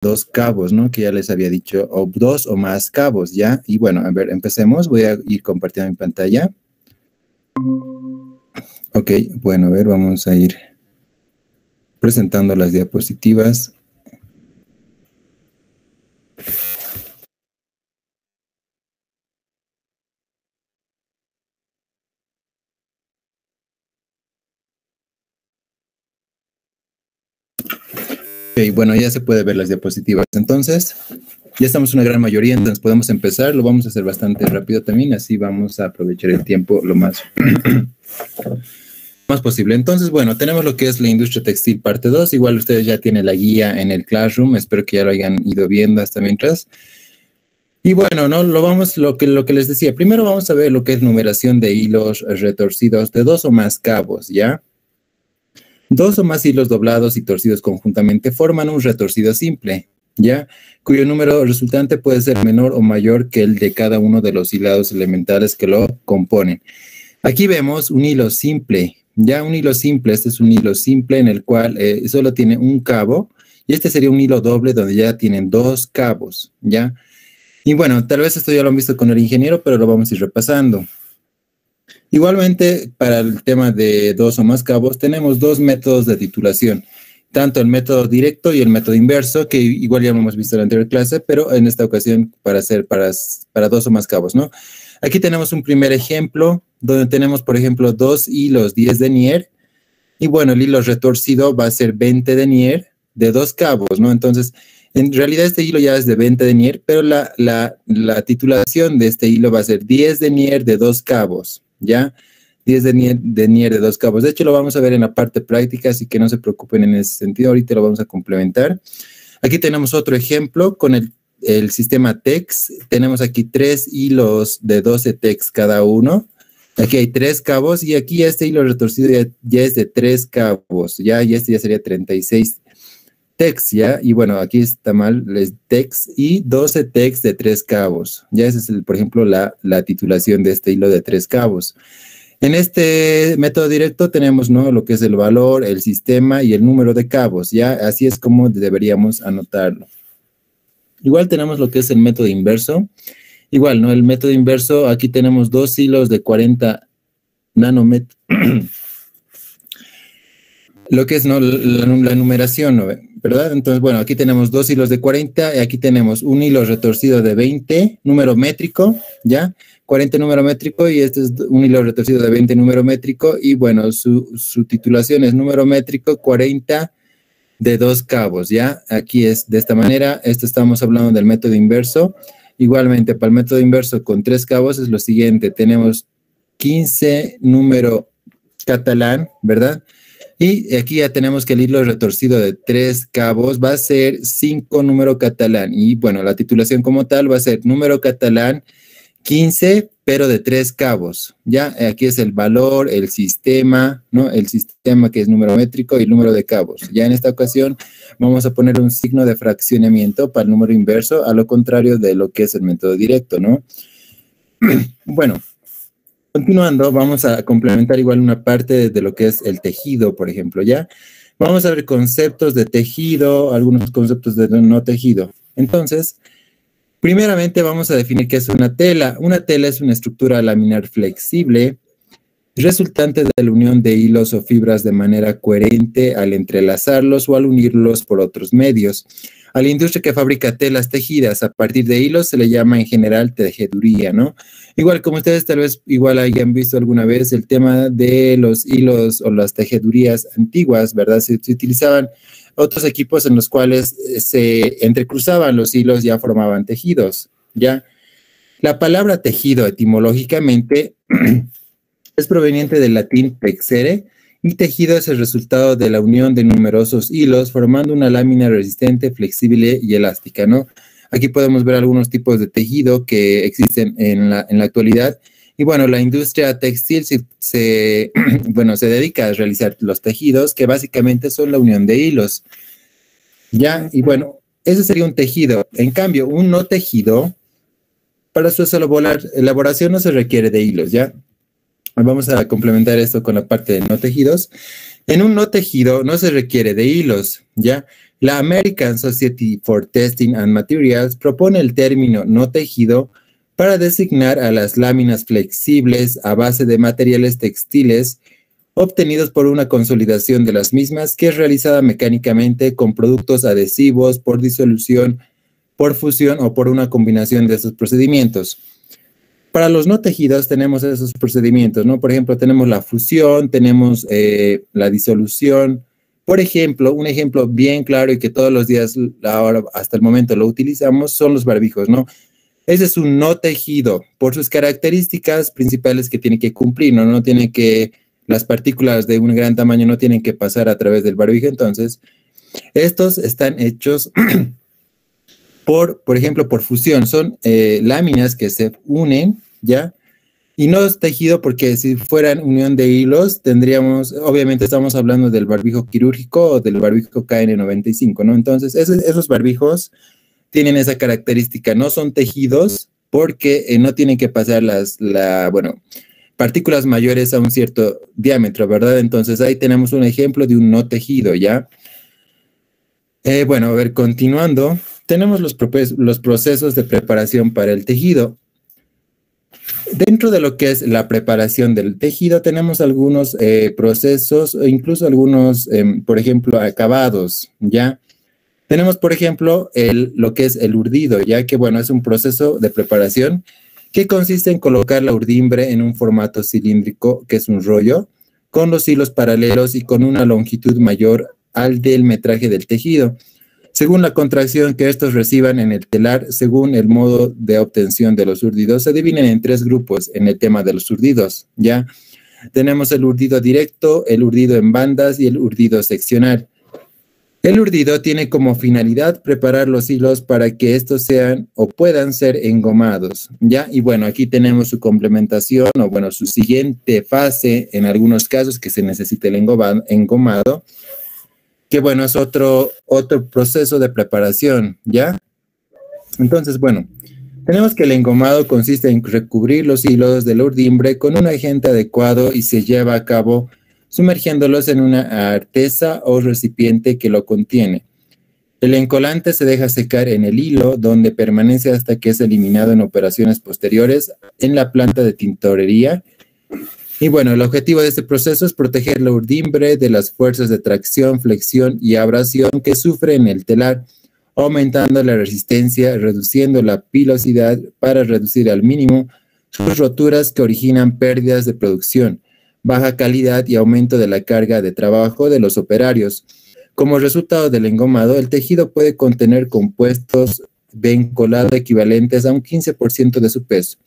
dos cabos, ¿no? Que ya les había dicho, o dos o más cabos, ¿ya? Y bueno, a ver, empecemos. Voy a ir compartiendo mi pantalla. Ok, bueno, a ver, vamos a ir presentando las diapositivas. Ok, bueno, ya se puede ver las diapositivas. Entonces, ya estamos una gran mayoría, entonces podemos empezar. Lo vamos a hacer bastante rápido también, así vamos a aprovechar el tiempo lo más posible. Entonces, bueno, tenemos lo que es la industria textil parte 2. Igual ustedes ya tienen la guía en el Classroom. Espero que ya lo hayan ido viendo hasta mientras. Y bueno, ¿no? Lo que les decía. Primero vamos a ver lo que es numeración de hilos retorcidos de dos o más cabos, ¿ya? Dos o más hilos doblados y torcidos conjuntamente forman un retorcido simple, ¿ya? Cuyo número resultante puede ser menor o mayor que el de cada uno de los hilados elementales que lo componen. Aquí vemos un hilo simple, ya un hilo simple. Este es un hilo simple en el cual solo tiene un cabo, y este sería un hilo doble donde ya tienen dos cabos, ¿ya? Y bueno, tal vez esto ya lo han visto con el ingeniero, pero lo vamos a ir repasando. Igualmente, para el tema de dos o más cabos, tenemos dos métodos de titulación, tanto el método directo y el método inverso, que igual ya lo hemos visto en la anterior clase, pero en esta ocasión para dos o más cabos, ¿no? Aquí tenemos un primer ejemplo, donde tenemos, por ejemplo, dos hilos 10 denier, y bueno, el hilo retorcido va a ser 20 denier de dos cabos, ¿no? Entonces, en realidad este hilo ya es de 20 denier, pero la titulación de este hilo va a ser 10 denier de dos cabos, ¿ya? 10 denier de dos cabos. De hecho, lo vamos a ver en la parte práctica, así que no se preocupen en ese sentido. Ahorita lo vamos a complementar. Aquí tenemos otro ejemplo con el sistema TEX. Tenemos aquí 3 hilos de 12 TEX cada uno. Aquí hay 3 cabos y aquí este hilo retorcido ya es de 3 cabos, ¿ya? Y este ya sería 36 TEX, ¿ya? Y bueno, aquí está mal, es TEX y 12 TEX de 3 cabos. Ya esa es, por ejemplo, la titulación de este hilo de 3 cabos. En este método directo tenemos, ¿no?, lo que es el valor, el sistema y el número de cabos, ¿ya? Así es como deberíamos anotarlo. Igual tenemos lo que es el método inverso. Igual, ¿no? El método inverso, aquí tenemos dos hilos de 40 nanómetros. Lo que es, ¿no?, la numeración, ¿no?, ¿verdad? Entonces, bueno, aquí tenemos dos hilos de 40 y aquí tenemos un hilo retorcido de 20, número métrico, ¿ya? 40 número métrico y este es un hilo retorcido de 20 número métrico y bueno, su titulación es número métrico 40 de dos cabos, ¿ya? Aquí es de esta manera. Esto estamos hablando del método inverso. Igualmente, para el método inverso con 3 cabos es lo siguiente. Tenemos 15 número catalán, ¿verdad? Y aquí ya tenemos que el hilo retorcido de 3 cabos va a ser 5 número catalán. Y bueno, la titulación como tal va a ser número catalán 15, pero de 3 cabos. Ya aquí es el valor, el sistema, ¿no? El sistema que es número métrico y el número de cabos. Ya en esta ocasión vamos a poner un signo de fraccionamiento para el número inverso, a lo contrario de lo que es el método directo, ¿no? Bueno, continuando, vamos a complementar igual una parte de lo que es el tejido, por ejemplo, ¿ya? Vamos a ver conceptos de tejido, algunos conceptos de no tejido. Entonces, primeramente vamos a definir qué es una tela. Una tela es una estructura laminar flexible resultante de la unión de hilos o fibras de manera coherente al entrelazarlos o al unirlos por otros medios. A la industria que fabrica telas tejidas a partir de hilos se le llama en general tejeduría, ¿no? Igual como ustedes tal vez igual hayan visto alguna vez el tema de los hilos o las tejedurías antiguas, ¿verdad? Se utilizaban otros equipos en los cuales se entrecruzaban los hilos, ya formaban tejidos, ¿ya? La palabra tejido etimológicamente es proveniente del latín texere, y tejido es el resultado de la unión de numerosos hilos formando una lámina resistente, flexible y elástica, ¿no? Aquí podemos ver algunos tipos de tejido que existen en la actualidad. Y bueno, la industria textil se dedica a realizar los tejidos, que básicamente son la unión de hilos. ¿Ya? Y bueno, ese sería un tejido. En cambio, un no tejido, para su elaboración no se requiere de hilos, ¿ya? Vamos a complementar esto con la parte de no tejidos. En un no tejido no se requiere de hilos, ¿ya? La American Society for Testing and Materials propone el término no tejido para designar a las láminas flexibles a base de materiales textiles obtenidos por una consolidación de las mismas que es realizada mecánicamente con productos adhesivos por disolución, por fusión o por una combinación de esos procedimientos. Para los no tejidos tenemos esos procedimientos, ¿no? Por ejemplo, tenemos la fusión, tenemos la disolución. Por ejemplo, un ejemplo bien claro y que todos los días, ahora hasta el momento lo utilizamos, son los barbijos, ¿no? Ese es un no tejido por sus características principales que tiene que cumplir, ¿no? No tiene que, las partículas de un gran tamaño no tienen que pasar a través del barbijo. Entonces, estos están hechos por ejemplo, por fusión. Son láminas que se unen, ¿ya? Y no es tejido porque si fueran unión de hilos, tendríamos, obviamente estamos hablando del barbijo quirúrgico o del barbijo KN95, ¿no? Entonces, esos barbijos tienen esa característica, no son tejidos porque no tienen que pasar partículas mayores a un cierto diámetro, ¿verdad? Entonces, ahí tenemos un ejemplo de un no tejido, ¿ya? Bueno, a ver, continuando, tenemos los procesos de preparación para el tejido. Dentro de lo que es la preparación del tejido, tenemos algunos procesos o incluso algunos, por ejemplo, acabados, ¿ya? Tenemos, por ejemplo, lo que es el urdido, ya que, bueno, es un proceso de preparación que consiste en colocar la urdimbre en un formato cilíndrico, que es un rollo, con los hilos paralelos y con una longitud mayor al del metraje del tejido, según la contracción que estos reciban en el telar, según el modo de obtención de los urdidos. Se dividen en 3 grupos en el tema de los urdidos, ¿ya? Tenemos el urdido directo, el urdido en bandas y el urdido seccional. El urdido tiene como finalidad preparar los hilos para que estos sean o puedan ser engomados, ¿ya? Y bueno, aquí tenemos su complementación o bueno, su siguiente fase en algunos casos que se necesita el engomado, que bueno, es otro proceso de preparación, ¿ya? Entonces, bueno, tenemos que el engomado consiste en recubrir los hilos de la urdimbre con un agente adecuado y se lleva a cabo sumergiéndolos en una artesa o recipiente que lo contiene. El encolante se deja secar en el hilo, donde permanece hasta que es eliminado en operaciones posteriores en la planta de tintorería. Y bueno, el objetivo de este proceso es proteger la urdimbre de las fuerzas de tracción, flexión y abrasión que sufre en el telar, aumentando la resistencia, reduciendo la pilosidad para reducir al mínimo sus roturas que originan pérdidas de producción, baja calidad y aumento de la carga de trabajo de los operarios. Como resultado del engomado, el tejido puede contener compuestos de encolado equivalentes a un 15% de su peso.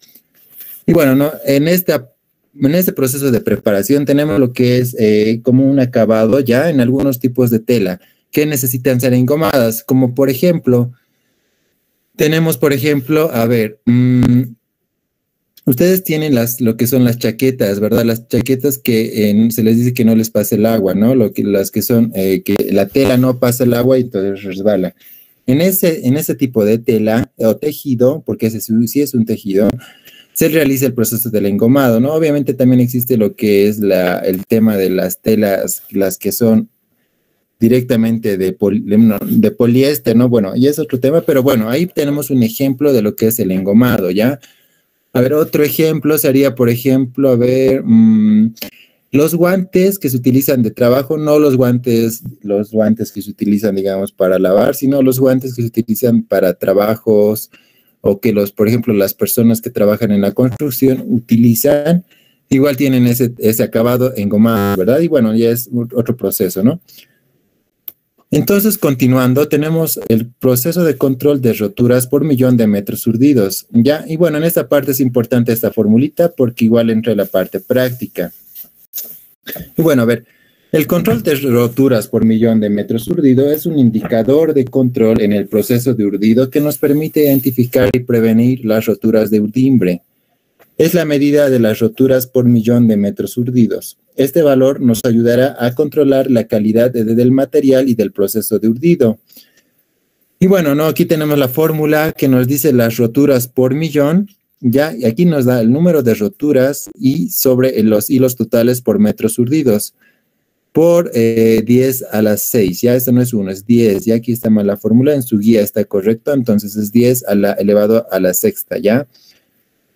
Y bueno, ¿no? En este proceso de preparación tenemos lo que es como un acabado ya en algunos tipos de tela que necesitan ser engomadas, como por ejemplo, tenemos por ejemplo, a ver, ustedes tienen lo que son las chaquetas, ¿verdad? Las chaquetas que se les dice que no les pase el agua, ¿no? Las que son que la tela no pasa el agua y entonces resbala. En ese tipo de tela o tejido, porque ese sí es un tejido, se realiza el proceso del engomado, ¿no? Obviamente también existe lo que es el tema de las telas, las que son directamente de poliéster, ¿no? Bueno, y es otro tema, pero bueno, ahí tenemos un ejemplo de lo que es el engomado, ¿ya? A ver, otro ejemplo sería, por ejemplo, a ver, los guantes que se utilizan de trabajo, no los guantes que se utilizan, digamos, para lavar, sino los guantes que se utilizan para trabajos o que por ejemplo, las personas que trabajan en la construcción utilizan, igual tienen ese acabado engomado, ¿verdad? Y bueno, ya es otro proceso, ¿no? Entonces, continuando, tenemos el proceso de control de roturas por millón de metros urdidos, ¿ya? Y bueno, en esta parte es importante esta formulita porque igual entra en la parte práctica. Y bueno, a ver, el control de roturas por millón de metros urdido es un indicador de control en el proceso de urdido que nos permite identificar y prevenir las roturas de urdimbre. Es la medida de las roturas por millón de metros urdidos. Este valor nos ayudará a controlar la calidad del material y del proceso de urdido. Y bueno, ¿no? Aquí tenemos la fórmula que nos dice las roturas por millón, ¿ya? Y aquí nos da el número de roturas y sobre los hilos totales por metros urdidos. por 10 a la 6. Ya esto no es 1, es 10. Ya aquí está mal la fórmula, en su guía está correcto, entonces es 10 elevado a la sexta, ¿ya?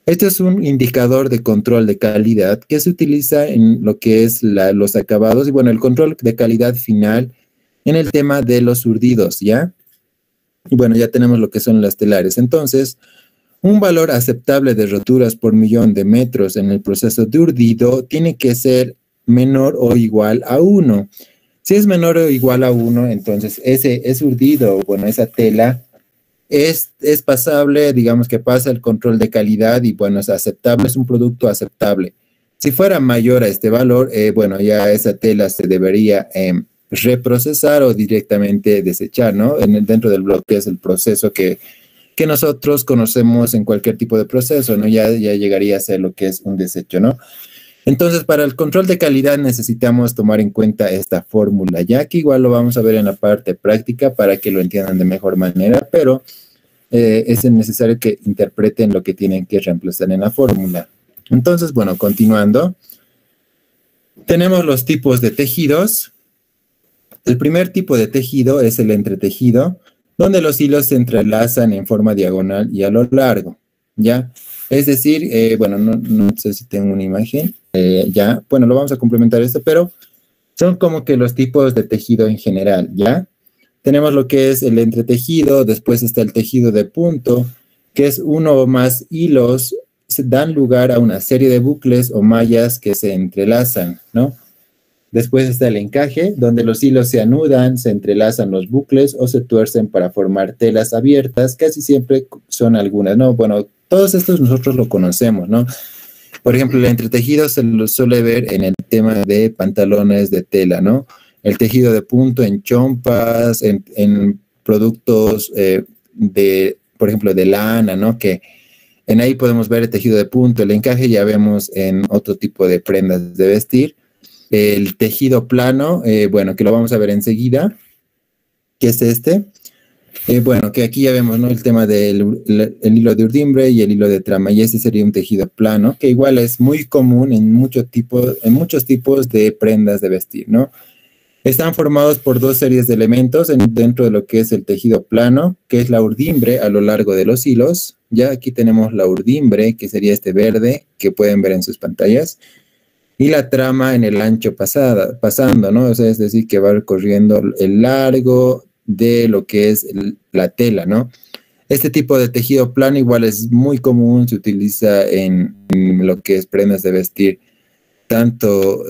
Este es un indicador de control de calidad que se utiliza en lo que es los acabados y, bueno, el control de calidad final en el tema de los urdidos, ¿ya? Y, bueno, ya tenemos lo que son las telares. Entonces, un valor aceptable de roturas por millón de metros en el proceso de urdido tiene que ser menor o igual a 1. Si es menor o igual a 1, entonces ese urdido, bueno, esa tela es pasable, digamos que pasa el control de calidad y, bueno, es aceptable, es un producto aceptable. Si fuera mayor a este valor, bueno, ya esa tela se debería reprocesar o directamente desechar, ¿no? Dentro del bloque es el proceso que nosotros conocemos en cualquier tipo de proceso, ¿no? Ya llegaría a ser lo que es un desecho, ¿no? Entonces, para el control de calidad necesitamos tomar en cuenta esta fórmula, ya que igual lo vamos a ver en la parte práctica para que lo entiendan de mejor manera, pero es necesario que interpreten lo que tienen que reemplazar en la fórmula. Entonces, bueno, continuando, tenemos los tipos de tejidos. El primer tipo de tejido es el entretejido, donde los hilos se entrelazan en forma diagonal y a lo largo, ¿ya? Es decir, bueno, no sé si tengo una imagen, ya, bueno, lo vamos a complementar esto, pero son como que los tipos de tejido en general, ¿ya? Tenemos lo que es el entretejido, después está el tejido de punto, que es uno o más hilos, dan lugar a una serie de bucles o mallas que se entrelazan, ¿no? Después está el encaje, donde los hilos se anudan, se entrelazan los bucles o se tuercen para formar telas abiertas, casi siempre son algunas, ¿no? Bueno, todos estos nosotros lo conocemos, ¿no? Por ejemplo, el entretejido se lo suele ver en el tema de pantalones de tela, ¿no? El tejido de punto en chompas, en productos por ejemplo, de lana, ¿no? Que en ahí podemos ver el tejido de punto. El encaje ya vemos en otro tipo de prendas de vestir. El tejido plano, bueno, que lo vamos a ver enseguida, que es este. Bueno, que aquí ya vemos, ¿no? El tema del el hilo de urdimbre y el hilo de trama, y este sería un tejido plano, que igual es muy común en muchos tipos de prendas de vestir, ¿no? Están formados por dos series de elementos dentro de lo que es el tejido plano, que es la urdimbre a lo largo de los hilos. Ya aquí tenemos la urdimbre, que sería este verde, que pueden ver en sus pantallas, y la trama en el ancho pasando, ¿no? O sea, es decir, que va recorriendo el largo de lo que es la tela, ¿no? Este tipo de tejido plano igual es muy común, se utiliza en lo que es prendas de vestir, tanto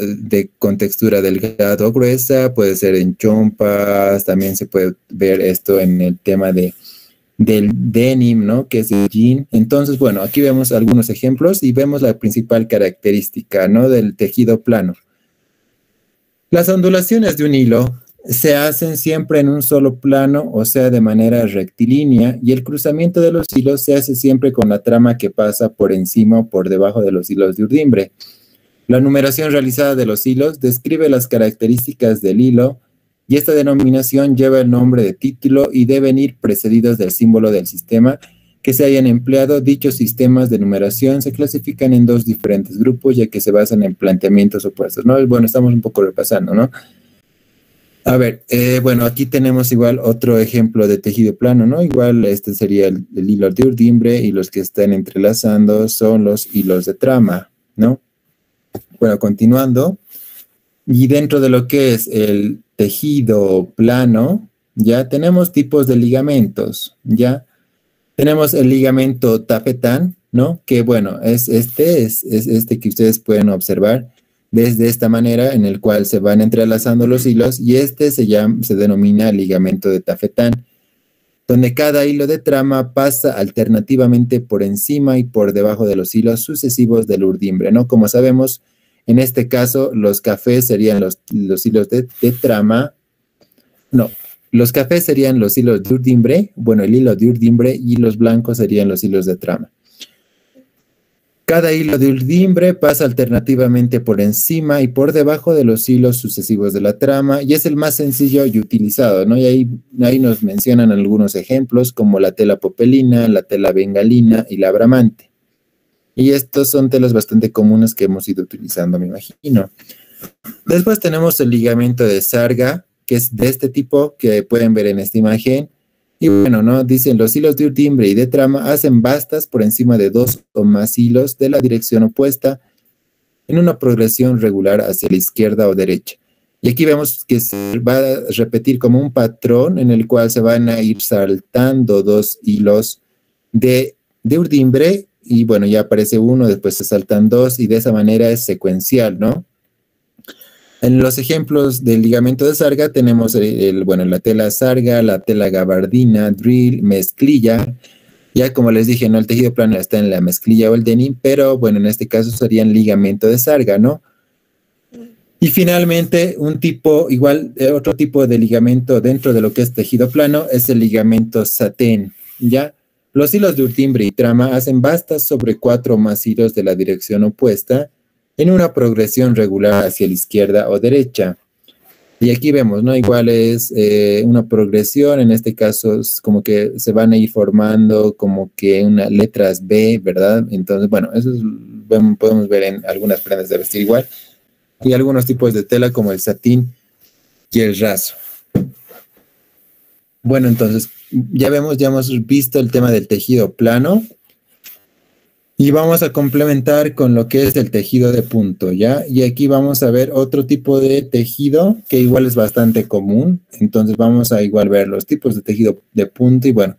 con textura delgada o gruesa, puede ser en chompas, también se puede ver esto en el tema del denim, ¿no? Que es el jean. Entonces, bueno, aquí vemos algunos ejemplos y vemos la principal característica, ¿no? Del tejido plano. Las ondulaciones de un hilo se hacen siempre en un solo plano, o sea, de manera rectilínea, y el cruzamiento de los hilos se hace siempre con la trama que pasa por encima o por debajo de los hilos de urdimbre. La numeración realizada de los hilos describe las características del hilo, y esta denominación lleva el nombre de título y deben ir precedidos del símbolo del sistema que se hayan empleado. Dichos sistemas de numeración se clasifican en dos diferentes grupos, ya que se basan en planteamientos opuestos, ¿no? Bueno, estamos un poco repasando, ¿no? A ver, bueno, aquí tenemos igual otro ejemplo de tejido plano, ¿no? Igual este sería el hilo de urdimbre, y los que están entrelazando son los hilos de trama, ¿no? Bueno, continuando, y dentro de lo que es el tejido plano, ya tenemos tipos de ligamentos, ya tenemos el ligamento tafetán, ¿no? Que bueno, es este que ustedes pueden observar desde esta manera, en el cual se van entrelazando los hilos, y este se denomina ligamento de tafetán, donde cada hilo de trama pasa alternativamente por encima y por debajo de los hilos sucesivos del urdimbre, ¿no? Como sabemos, en este caso, los cafés serían los hilos de trama. No, los cafés serían los hilos de urdimbre, bueno, el hilo de urdimbre, y los blancos serían los hilos de trama. Cada hilo de urdimbre pasa alternativamente por encima y por debajo de los hilos sucesivos de la trama, y es el más sencillo y utilizado, ¿no? Y ahí nos mencionan algunos ejemplos, como la tela popelina, la tela bengalina y la bramante. Y estos son telas bastante comunes que hemos ido utilizando, me imagino. Después tenemos el ligamento de Sarga, que es de este tipo que pueden ver en esta imagen. Y bueno, ¿no? Dicen, los hilos de urdimbre y de trama hacen bastas por encima de 2 o más hilos de la dirección opuesta en una progresión regular hacia la izquierda o derecha. Y aquí vemos que se va a repetir como un patrón en el cual se van a ir saltando 2 hilos de urdimbre y bueno, ya aparece uno, después se saltan 2 y de esa manera es secuencial, ¿no? En los ejemplos del ligamento de Sarga tenemos bueno, la tela Sarga, la tela gabardina, drill, mezclilla. Ya como les dije, ¿no? El tejido plano está en la mezclilla o el denim, pero bueno, en este caso serían ligamento de Sarga, ¿no? Y finalmente, otro tipo de ligamento dentro de lo que es tejido plano es el ligamento satén, ¿ya? Los hilos de urdimbre y trama hacen bastas sobre 4 o más hilos de la dirección opuesta en una progresión regular hacia la izquierda o derecha. Y aquí vemos, ¿no? Igual es una progresión, en este caso es como que se van a ir formando como que unas letras B, ¿verdad? Entonces, bueno, podemos ver en algunas prendas de vestir igual. Y algunos tipos de tela como el satín y el raso. Bueno, entonces, ya hemos visto el tema del tejido plano. Y vamos a complementar con lo que es el tejido de punto, ¿ya? Y aquí vamos a ver otro tipo de tejido que igual es bastante común. Entonces vamos a igual ver los tipos de tejido de punto y bueno.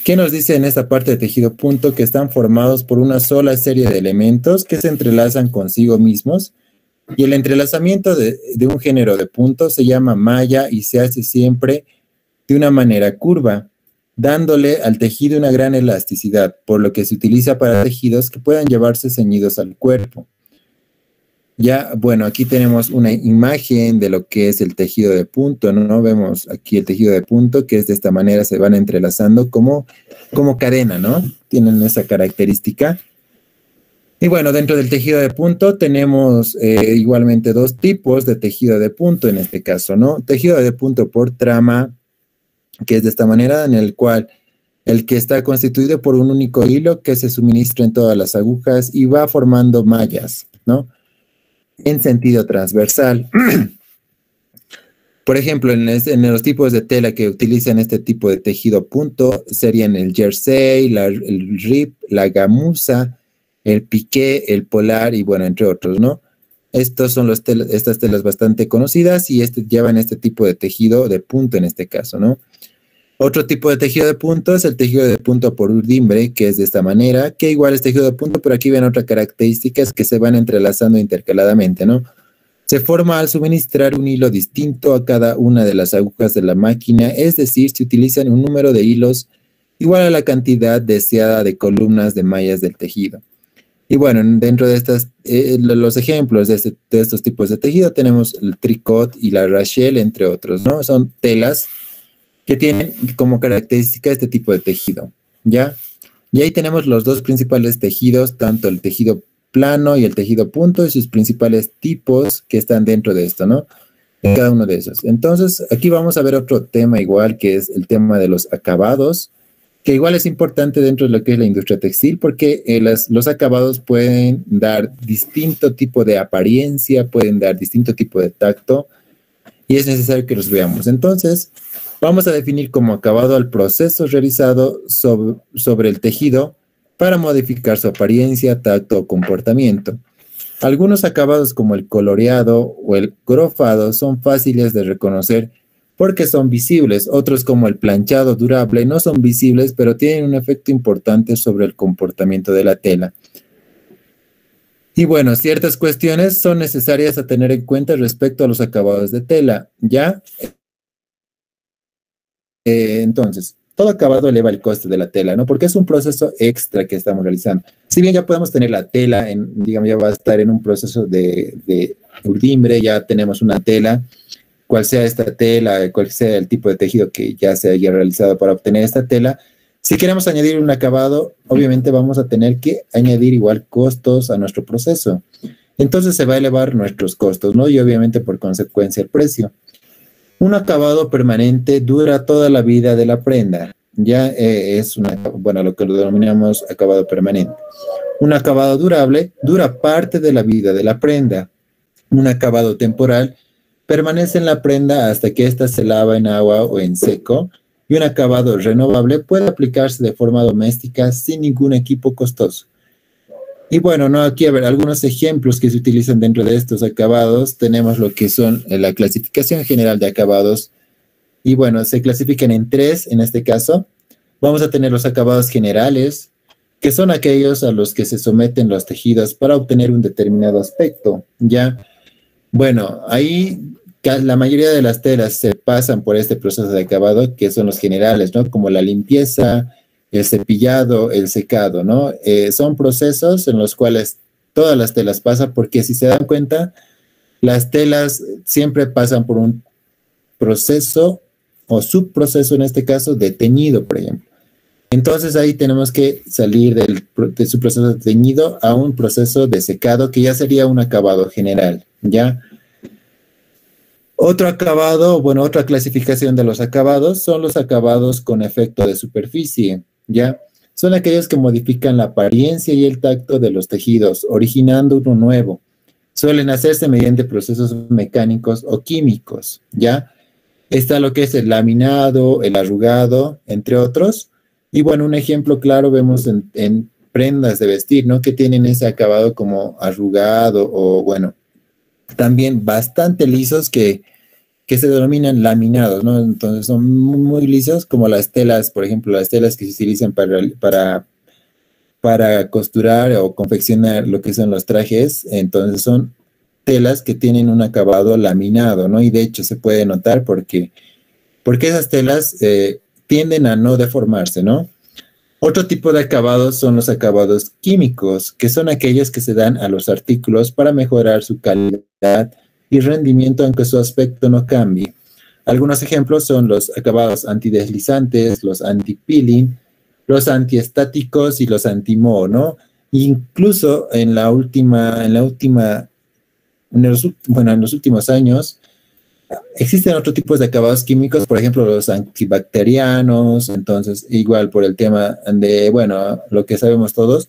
¿Qué nos dice en esta parte de tejido punto? Que están formados por una sola serie de elementos que se entrelazan consigo mismos. Y el entrelazamiento de un género de puntos se llama malla y se hace siempre de una manera curva, dándole al tejido una gran elasticidad, por lo que se utiliza para tejidos que puedan llevarse ceñidos al cuerpo. Ya, bueno, aquí tenemos una imagen de lo que es el tejido de punto, ¿no? Vemos aquí el tejido de punto, que es de esta manera, se van entrelazando como cadena, ¿no? Tienen esa característica. Y bueno, dentro del tejido de punto tenemos igualmente 2 tipos de tejido de punto en este caso, ¿no? Tejido de punto por trama, que es de esta manera, en el cual el que está constituido por un único hilo que se suministra en todas las agujas y va formando mallas, ¿no? En sentido transversal. Por ejemplo, en los tipos de tela que utilizan este tipo de tejido punto serían el jersey, el rip, la gamuza, el piqué, el polar y bueno, entre otros, ¿no? Estos son estas telas bastante conocidas y llevan este tipo de tejido de punto en este caso, ¿no? Otro tipo de tejido de punto es el tejido de punto por urdimbre, que es de esta manera, que igual es tejido de punto, pero aquí ven otras características que se van entrelazando intercaladamente, ¿no? Se forma al suministrar un hilo distinto a cada una de las agujas de la máquina, es decir, se utilizan un número de hilos igual a la cantidad deseada de columnas de mallas del tejido. Y bueno, dentro de los ejemplos de estos tipos de tejido tenemos el tricot y la rachel, entre otros, ¿no? Son telas que tienen como característica este tipo de tejido, ¿ya? Y ahí tenemos los 2 principales tejidos, tanto el tejido plano y el tejido punto y sus principales tipos que están dentro de esto, ¿no? De cada uno de esos. Entonces, aquí vamos a ver otro tema igual, que es el tema de los acabados, que igual es importante dentro de lo que es la industria textil, porque los acabados pueden dar distinto tipo de apariencia, pueden dar distinto tipo de tacto, y es necesario que los veamos. Entonces, vamos a definir como acabado al proceso realizado sobre el tejido para modificar su apariencia, tacto o comportamiento. Algunos acabados como el coloreado o el grofado son fáciles de reconocer porque son visibles. Otros como el planchado durable no son visibles, pero tienen un efecto importante sobre el comportamiento de la tela. Y bueno, ciertas cuestiones son necesarias a tener en cuenta respecto a los acabados de tela, ¿ya? Entonces, todo acabado eleva el coste de la tela, ¿no? Porque es un proceso extra que estamos realizando. Si bien ya podemos tener la tela, digamos, ya va a estar en un proceso de urdimbre, ya tenemos una tela, cual sea esta tela, cual sea el tipo de tejido que ya se haya realizado para obtener esta tela. Si queremos añadir un acabado, obviamente vamos a tener que añadir igual costos a nuestro proceso. Entonces se va a elevar nuestros costos, ¿no? Y obviamente por consecuencia el precio. Un acabado permanente dura toda la vida de la prenda. Ya es lo que lo denominamos acabado permanente. Un acabado durable dura parte de la vida de la prenda. un acabado temporal, permanece en la prenda hasta que ésta se lava en agua o en seco, y un acabado renovable puede aplicarse de forma doméstica sin ningún equipo costoso. Y bueno, no, aquí a ver, algunos ejemplos que se utilizan dentro de estos acabados. Tenemos lo que son la clasificación general de acabados. Y bueno, se clasifican en tres en este caso. Vamos a tener los acabados generales, que son aquellos a los que se someten los tejidos para obtener un determinado aspecto. Ya, bueno, ahí la mayoría de las telas se pasan por este proceso de acabado, que son los generales, ¿no? Como la limpieza, el cepillado, el secado, ¿no? Son procesos en los cuales todas las telas pasan, porque si se dan cuenta, las telas siempre pasan por un proceso o subproceso, en este caso, de teñido, por ejemplo. Entonces ahí tenemos que salir de su proceso de teñido a un proceso de secado, que ya sería un acabado general, ¿ya? Otro acabado, bueno, otra clasificación de los acabados son los acabados con efecto de superficie, ¿ya? Son aquellos que modifican la apariencia y el tacto de los tejidos, originando uno nuevo. Suelen hacerse mediante procesos mecánicos o químicos, ¿ya? Está lo que es el laminado, el arrugado, entre otros. Y bueno, un ejemplo claro vemos en prendas de vestir, ¿no? Que tienen ese acabado como arrugado o, bueno, también bastante lisos que se denominan laminados, ¿no? Entonces son muy lisos, como las telas, por ejemplo, las telas que se utilizan para costurar o confeccionar lo que son los trajes. Entonces son telas que tienen un acabado laminado, ¿no? Y de hecho se puede notar porque esas telas tienden a no deformarse, ¿no? Otro tipo de acabados son los acabados químicos, que son aquellos que se dan a los artículos para mejorar su calidad y rendimiento aunque su aspecto no cambie. Algunos ejemplos son los acabados antideslizantes, los anti-peeling, los antiestáticos y los anti-moho, ¿no? Incluso en los últimos años, existen otros tipos de acabados químicos, por ejemplo, los antibacterianos. Entonces, igual por el tema de, bueno, lo que sabemos todos,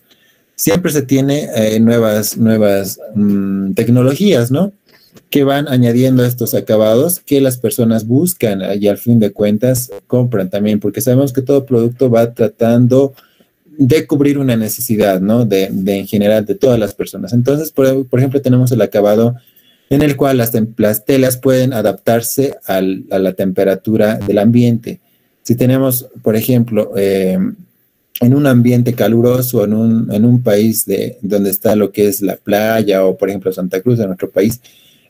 siempre se tiene nuevas tecnologías, ¿no? Que van añadiendo estos acabados que las personas buscan y al fin de cuentas compran también, porque sabemos que todo producto va tratando de cubrir una necesidad, ¿no? De en general de todas las personas. Entonces, por ejemplo, tenemos el acabado en el cual las telas pueden adaptarse a la temperatura del ambiente. Si tenemos, por ejemplo, en un ambiente caluroso, en un país donde está lo que es la playa o, por ejemplo, Santa Cruz, en nuestro país,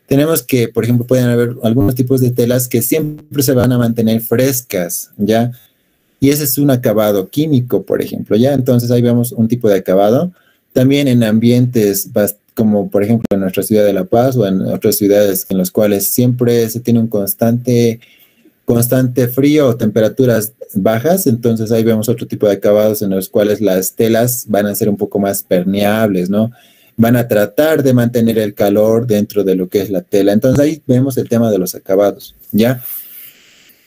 tenemos que, por ejemplo, pueden haber algunos tipos de telas que siempre se van a mantener frescas, ¿ya? Y ese es un acabado químico, por ejemplo, ¿ya? Entonces ahí vemos un tipo de acabado. También en ambientes como, por ejemplo, en nuestra ciudad de La Paz o en otras ciudades en las cuales siempre se tiene un constante frío o temperaturas bajas. Entonces ahí vemos otro tipo de acabados en los cuales las telas van a ser un poco más permeables, ¿no? Van a tratar de mantener el calor dentro de lo que es la tela. Entonces ahí vemos el tema de los acabados, ¿ya?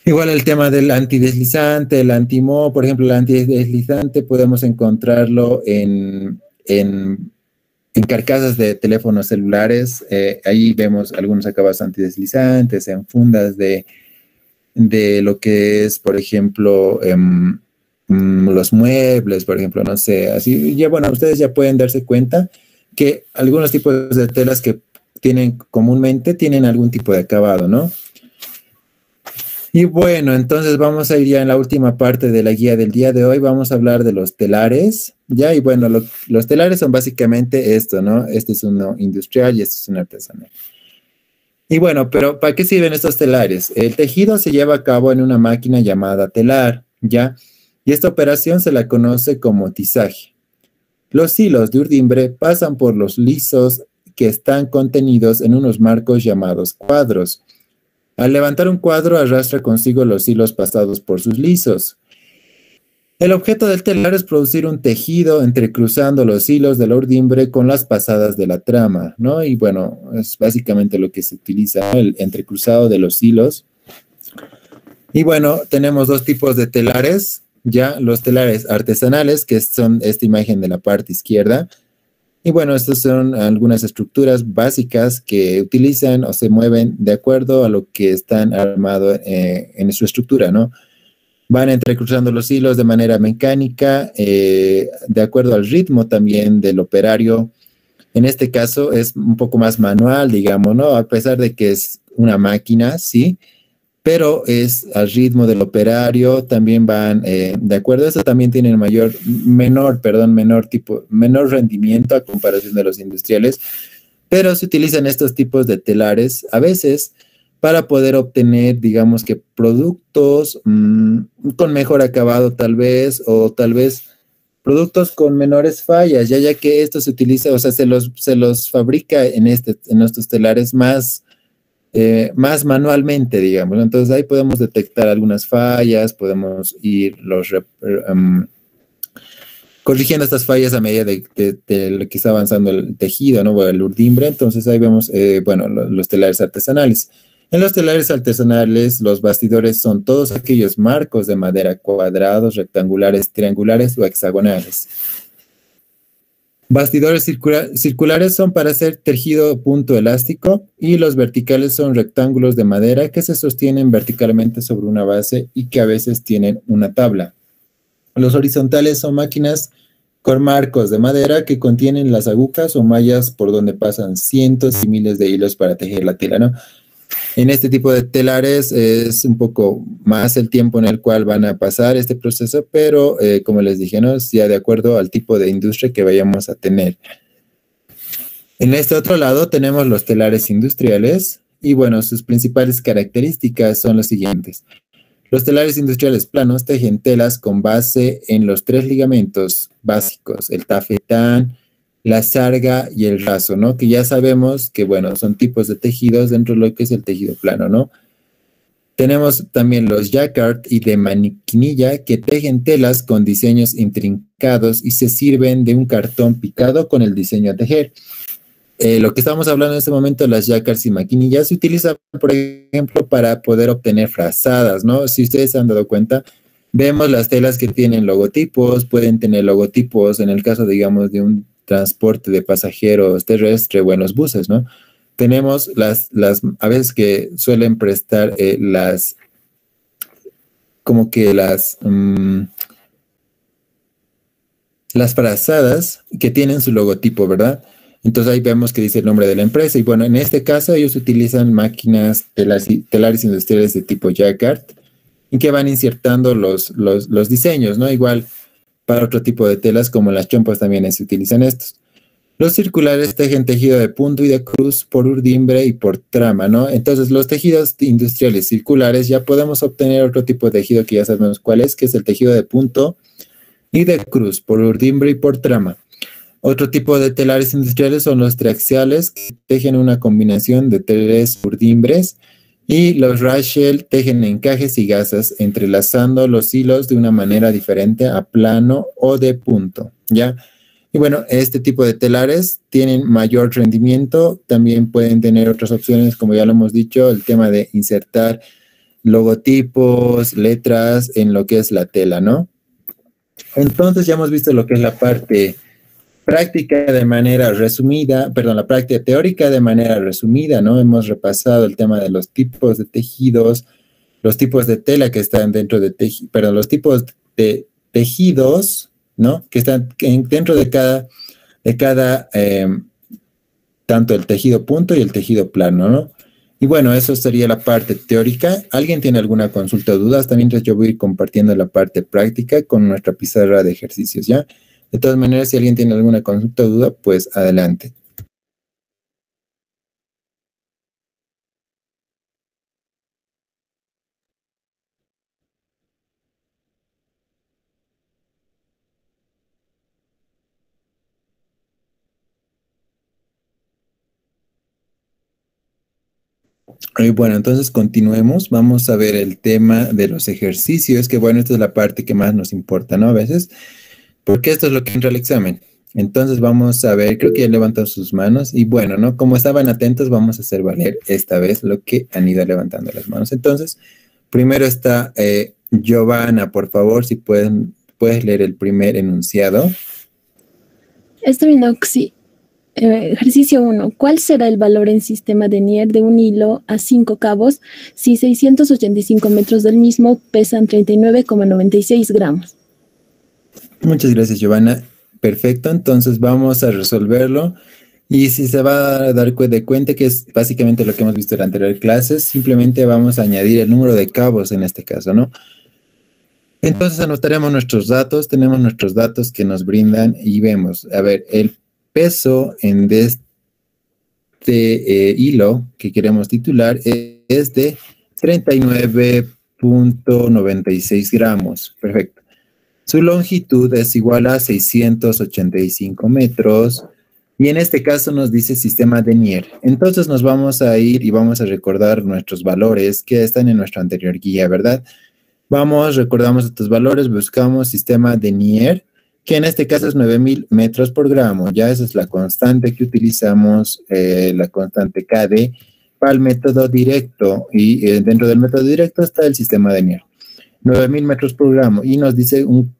Igual el tema del antideslizante, el anti-moho, por ejemplo, el antideslizante podemos encontrarlo en carcasas de teléfonos celulares. Ahí vemos algunos acabados antideslizantes, en fundas de lo que es, por ejemplo, los muebles, por ejemplo, no sé, así, ya bueno, ustedes ya pueden darse cuenta que algunos tipos de telas que comúnmente tienen algún tipo de acabado, ¿no? Y bueno, entonces vamos a ir ya en la última parte de la guía del día de hoy. Vamos a hablar de los telares, ¿ya? Y bueno, los telares son básicamente esto, ¿no? Este es uno industrial y este es uno artesanal. Y bueno, pero ¿para qué sirven estos telares? El tejido se lleva a cabo en una máquina llamada telar, ¿ya? Y esta operación se la conoce como tizaje. Los hilos de urdimbre pasan por los lisos que están contenidos en unos marcos llamados cuadros. Al levantar un cuadro, arrastra consigo los hilos pasados por sus lisos. El objeto del telar es producir un tejido entrecruzando los hilos de la urdimbre con las pasadas de la trama, ¿no? Y bueno, es básicamente lo que se utiliza, ¿no? El entrecruzado de los hilos. Y bueno, tenemos dos tipos de telares, ya los telares artesanales, que son esta imagen de la parte izquierda. Y bueno, estas son algunas estructuras básicas que utilizan o se mueven de acuerdo a lo que están armados en su estructura, ¿no? Van entrecruzando los hilos de manera mecánica, de acuerdo al ritmo también del operario. En este caso es un poco más manual, digamos, ¿no? A pesar de que es una máquina, sí, pero es al ritmo del operario, también van, de acuerdo a eso, también tienen menor rendimiento a comparación de los industriales, pero se utilizan estos tipos de telares a veces para poder obtener, digamos que productos con mejor acabado tal vez, o tal vez productos con menores fallas, ya que esto se utiliza, o sea, se los fabrica en estos telares más manualmente, digamos, ¿no? Entonces ahí podemos detectar algunas fallas, podemos ir corrigiendo estas fallas a medida de lo que está avanzando el tejido, ¿no? O el urdimbre. Entonces ahí vemos, bueno, los telares artesanales. En los telares artesanales, los bastidores son todos aquellos marcos de madera cuadrados, rectangulares, triangulares o hexagonales. Bastidores circulares son para hacer tejido punto elástico, y los verticales son rectángulos de madera que se sostienen verticalmente sobre una base y que a veces tienen una tabla. Los horizontales son máquinas con marcos de madera que contienen las agujas o mallas por donde pasan cientos y miles de hilos para tejer la tela, ¿no? En este tipo de telares es un poco más el tiempo en el cual van a pasar este proceso, pero como les dije, ¿no? Es ya de acuerdo al tipo de industria que vayamos a tener. En este otro lado tenemos los telares industriales, y bueno, sus principales características son las siguientes. Los telares industriales planos tejen telas con base en los tres ligamentos básicos, el tafetán, la sarga y el raso, ¿no? Que ya sabemos que, bueno, son tipos de tejidos dentro de lo que es el tejido plano, ¿no? Tenemos también los jacquard y de maquinilla, que tejen telas con diseños intrincados y se sirven de un cartón picado con el diseño a tejer. Lo que estamos hablando en este momento, las jacquards y maquinillas, se utilizan, por ejemplo, para poder obtener frazadas, ¿no? Si ustedes se han dado cuenta, vemos las telas que tienen logotipos, pueden tener logotipos en el caso, digamos, de un transporte de pasajeros terrestre o en los buses, ¿no? Tenemos a veces que suelen prestar las frazadas que tienen su logotipo, ¿verdad? Entonces ahí vemos que dice el nombre de la empresa. Y bueno, en este caso ellos utilizan máquinas telares industriales de tipo jacquard, en que van insertando los diseños, ¿no? Igual para otro tipo de telas como las chompas también se utilizan estos. Los circulares tejen tejido de punto y de cruz por urdimbre y por trama, ¿no? Entonces los tejidos industriales circulares ya podemos obtener otro tipo de tejido que ya sabemos cuál es, que es el tejido de punto y de cruz por urdimbre y por trama. Otro tipo de telares industriales son los triaxiales, que tejen una combinación de tres urdimbres, y los Rachel tejen encajes y gasas, entrelazando los hilos de una manera diferente a plano o de punto, ¿ya? Y bueno, este tipo de telares tienen mayor rendimiento, también pueden tener otras opciones, como ya lo hemos dicho, el tema de insertar logotipos, letras en lo que es la tela, ¿no? Entonces ya hemos visto lo que es la parte práctica de manera resumida, perdón, la práctica teórica de manera resumida, ¿no? Hemos repasado el tema de los tipos de tejidos, los tipos de tela que están dentro de perdón, los tipos de tejidos, ¿no? Que están dentro de cada tanto el tejido punto y el tejido plano, ¿no? Y bueno, eso sería la parte teórica. ¿Alguien tiene alguna consulta o dudas? También yo voy a ir compartiendo la parte práctica con nuestra pizarra de ejercicios, ¿ya? De todas maneras, si alguien tiene alguna consulta o duda, pues adelante. Bueno, entonces continuemos. Vamos a ver el tema de los ejercicios, que bueno, esta es la parte que más nos importa, ¿no? A veces, porque esto es lo que entra al examen. Entonces vamos a ver, creo que ya levantan sus manos y bueno, ¿no? Como estaban atentos, vamos a hacer valer esta vez lo que han ido levantando las manos. Entonces, primero está Giovanna, por favor, si puedes leer el primer enunciado. Está viendo, sí. Ejercicio 1. ¿Cuál será el valor en sistema de Nier de un hilo a 5 cabos si 685 metros del mismo pesan 39,96 gramos? Muchas gracias, Giovanna. Perfecto, entonces vamos a resolverlo. Y si se va a dar de cuenta que es básicamente lo que hemos visto en la anterior clase, simplemente vamos a añadir el número de cabos en este caso, ¿no? Entonces anotaremos nuestros datos, tenemos nuestros datos que nos brindan y vemos, a ver, el peso de este hilo que queremos titular es de 39,96 gramos. Perfecto. Su longitud es igual a 685 metros. Y en este caso nos dice sistema de Nier. Entonces nos vamos a ir y vamos a recordar nuestros valores que están en nuestra anterior guía, ¿verdad? Recordamos estos valores, buscamos sistema de Nier, que en este caso es 9000 metros por gramo. Ya esa es la constante que utilizamos, la constante KD, para el método directo. Y dentro del método directo está el sistema de Nier. 9000 metros por gramo. Y nos dice un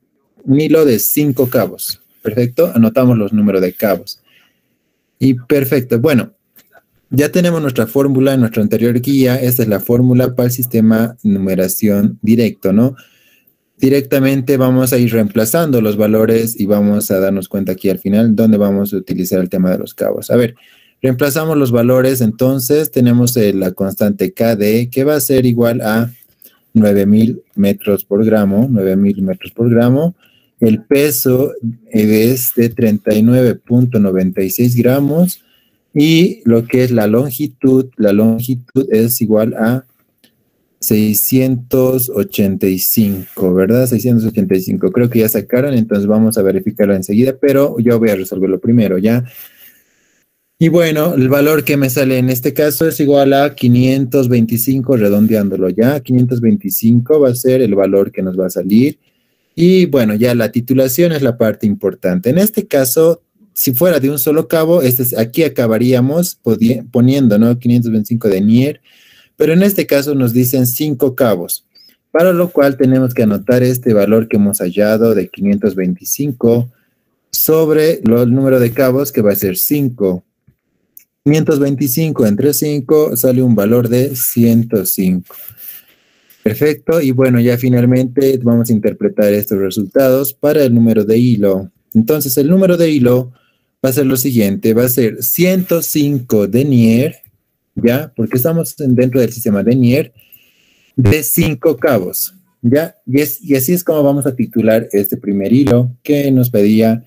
hilo de 5 cabos. Perfecto, anotamos los números de cabos. Y perfecto, bueno, ya tenemos nuestra fórmula en nuestra anterior guía. Esta es la fórmula para el sistema de numeración directo, ¿no? Directamente vamos a ir reemplazando los valores y vamos a darnos cuenta aquí al final dónde vamos a utilizar el tema de los cabos. A ver, reemplazamos los valores, entonces tenemos la constante KD que va a ser igual a 9000 metros por gramo, 9000 metros por gramo. El peso es de 39,96 gramos y lo que es la longitud es igual a 685, ¿verdad? 685, creo que ya sacaron, entonces vamos a verificarlo enseguida, pero yo voy a resolverlo primero, ¿ya? Y bueno, el valor que me sale en este caso es igual a 525, redondeándolo, ¿ya? 525 va a ser el valor que nos va a salir. Y bueno, ya la titulación es la parte importante. En este caso, si fuera de un solo cabo, aquí acabaríamos poniendo, ¿no? 525 de Nier, pero en este caso nos dicen 5 cabos, para lo cual tenemos que anotar este valor que hemos hallado de 525 sobre el número de cabos que va a ser 5. 525 entre 5 sale un valor de 105. Perfecto, y bueno, ya finalmente vamos a interpretar estos resultados para el número de hilo. Entonces, el número de hilo va a ser lo siguiente, va a ser 105 de Nier, ¿ya? Porque estamos dentro del sistema de Nier, de 5 cabos, ¿ya? Y así es como vamos a titular este primer hilo que nos pedía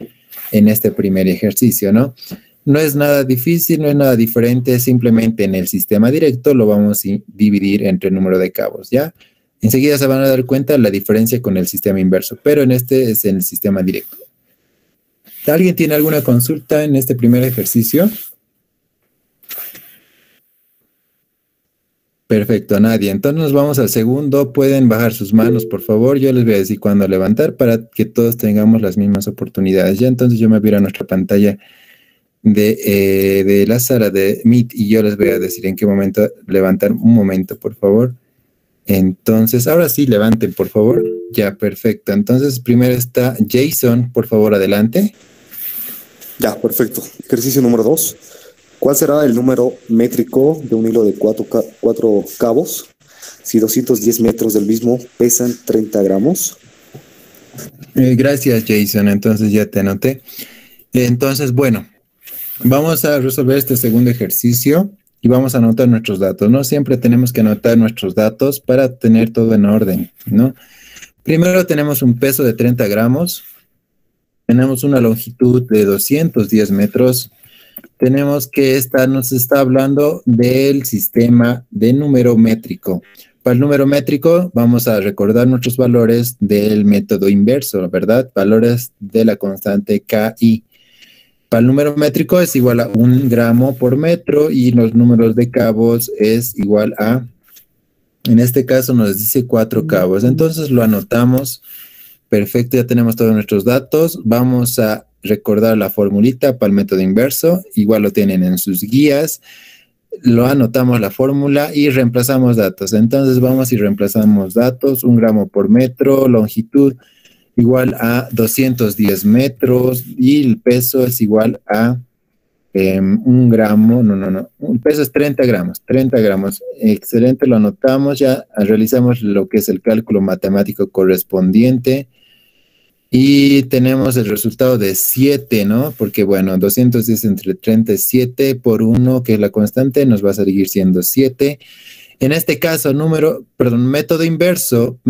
en este primer ejercicio, ¿no? No es nada difícil, no es nada diferente, simplemente en el sistema directo lo vamos a dividir entre el número de cabos, ¿ya? Enseguida se van a dar cuenta la diferencia con el sistema inverso, pero en este es en el sistema directo. ¿Alguien tiene alguna consulta en este primer ejercicio? Perfecto, nadie. Entonces nos vamos al segundo. Pueden bajar sus manos, por favor. Yo les voy a decir cuándo levantar para que todos tengamos las mismas oportunidades. Ya entonces yo me voy a ir a nuestra pantalla de la sala de Meet y yo les voy a decir en qué momento levantar. Un momento, por favor. Entonces, ahora sí, levanten, por favor. Ya, perfecto. Entonces, primero está Jason, por favor, adelante. Ya, perfecto. Ejercicio número 2. ¿Cuál será el número métrico de un hilo de 4 cabos si 210 metros del mismo pesan 30 gramos? Gracias, Jason. Entonces, ya te anoté. Entonces, bueno, vamos a resolver este segundo ejercicio. Y vamos a anotar nuestros datos, ¿no? Siempre tenemos que anotar nuestros datos para tener todo en orden, ¿no? Primero tenemos un peso de 30 gramos. Tenemos una longitud de 210 metros. Tenemos que nos está hablando del sistema de número métrico. Para el número métrico vamos a recordar nuestros valores del método inverso, ¿verdad? Valores de la constante KI. Para el número métrico es igual a 1 gramo por metro y los números de cabos es igual a, en este caso nos dice 4 cabos. Entonces lo anotamos. Perfecto, ya tenemos todos nuestros datos. Vamos a recordar la formulita para el método inverso. Igual lo tienen en sus guías. Lo anotamos la fórmula y reemplazamos datos. Entonces vamos y reemplazamos datos. 1 gramo por metro, longitud igual a 210 metros y el peso es igual a un gramo, no, el peso es 30 gramos, 30 gramos. Excelente, lo anotamos, ya realizamos lo que es el cálculo matemático correspondiente y tenemos el resultado de 7, ¿no? Porque bueno, 210 entre 37 por 1, que es la constante, nos va a seguir siendo 7. En este caso, método inverso